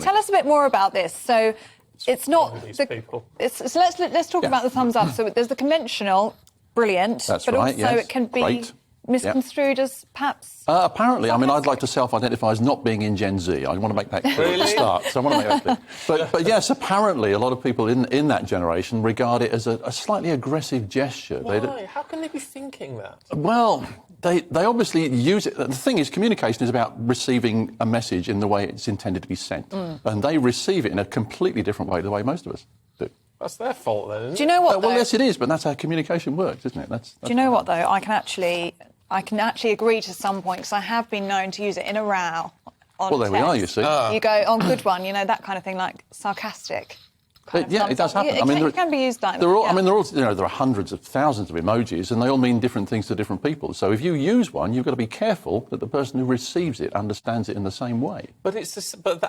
tell us a bit more about this. So it's not... These people. So let's talk about the thumbs up. So there's the conventional, brilliant. That's but right, also yes. it can be Great. misconstrued as perhaps... Apparently, I mean, I'd like to self-identify as not being in Gen Z. I want to make that clear at the start. So I want to make that clear. But yes, apparently a lot of people in that generation regard it as a slightly aggressive gesture. Why? How can they be thinking that? Well, they obviously use it. The thing is, communication is about receiving a message in the way it's intended to be sent. And they receive it in a completely different way to the way most of us do. That's their fault, then, isn't it? Do you know what, Well, yes, it is, but that's how communication works, isn't it? Do you know what, though? I can actually agree to some point, because I have been known to use it in a row on Well, there we are, you see. You go, oh, good one, you know, that kind of thing, like sarcastic. Yeah, it does happen. It can be used like that. I mean, there are hundreds of thousands of emojis, and they all mean different things to different people. So if you use one, you've got to be careful that the person who receives it understands it in the same way. But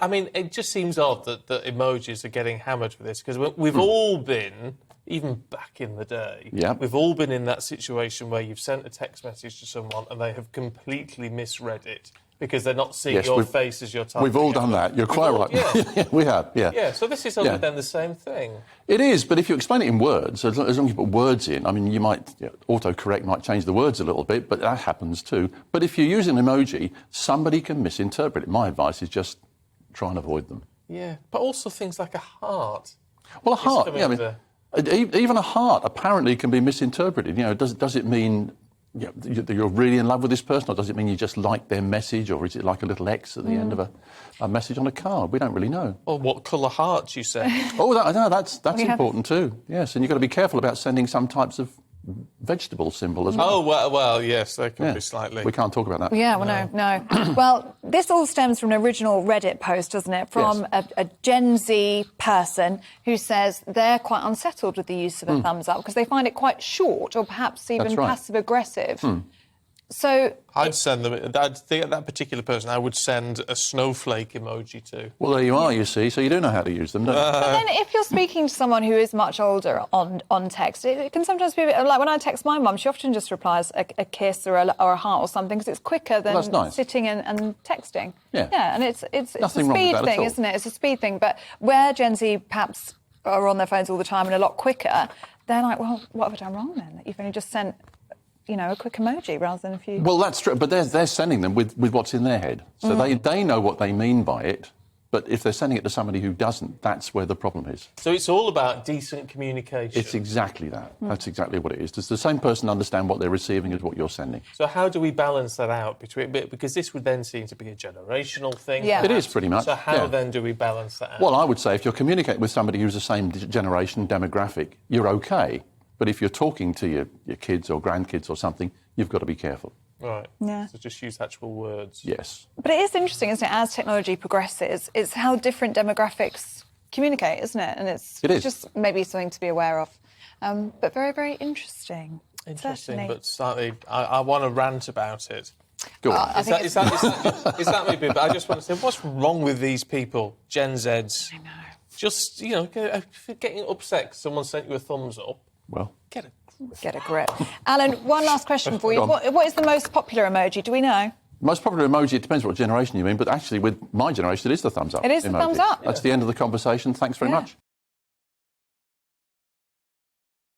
I mean, it just seems odd that emojis are getting hammered for this, because we've all been, even back in the day, we've all been in that situation where you've sent a text message to someone and they have completely misread it because they're not seeing your face as you're typing. We've all done that. You're quite right. Yeah. We have, yeah. Yeah, so this is only then the same thing. It is, but if you explain it in words, as long as you put words in, I mean, you might, autocorrect might change the words a little bit, but that happens too. But if you use an emoji, somebody can misinterpret it. My advice is just try and avoid them. Yeah, but also things like a heart. Well, a heart, yeah, I mean, even a heart apparently can be misinterpreted. You know, does it mean that you're really in love with this person, or does it mean you just like their message, or is it like a little X at the end of a message on a card? We don't really know. Or what colour hearts you say. That's important too. Yes, and you've got to be careful about sending some types of vegetable symbol as well. Oh, well, yes, they can be slightly... We can't talk about that. Yeah, well, no. Well, this all stems from an original Reddit post, doesn't it? From a Gen Z person who says they're quite unsettled with the use of a thumbs up because they find it quite short or perhaps even passive-aggressive. So... I'd send them... that particular person, I would send a snowflake emoji to. Well, there you are, you see, so you do know how to use them, don't you? But then if you're speaking to someone who is much older on text, it can sometimes be a bit... Like when I text my mum, she often just replies a kiss or a heart or something because it's quicker than sitting and texting. Yeah. And it's a Nothing speed wrong with that thing, isn't it? It's a speed thing. But where Gen Z perhaps are on their phones all the time and a lot quicker, they're like, well, what have I done wrong then? That you've only just sent... a quick emoji rather than a few... Well, that's true, but they're sending them with what's in their head. So they know what they mean by it, but if they're sending it to somebody who doesn't, that's where the problem is. So it's all about decent communication. It's exactly that. That's exactly what it is. Does the same person understand what they're receiving as what you're sending? So how do we balance that out? Because this would then seem to be a generational thing. Yeah. It is, pretty much. So how then do we balance that out? Well, I would say if you're communicating with somebody who's the same generation, demographic, you're OK. But if you're talking to your kids or grandkids or something, you've got to be careful. Right. Yeah. So just use actual words. Yes. But it is interesting, isn't it, as technology progresses, it's how different demographics communicate, isn't it? And it's just maybe something to be aware of. But very, very interesting. Interesting, but slightly... I want to rant about it. Go on. Is that maybe... But I just want to say, what's wrong with these people, Gen Zs? I know. Just, getting upset 'cause someone sent you a thumbs up. Well... Get a grip. Alan, one last question for you. What is the most popular emoji? Do we know? Most popular emoji, it depends what generation you mean, but actually with my generation, it is the thumbs up. It is the emoji. thumbs up. That's the end of the conversation. Thanks very much.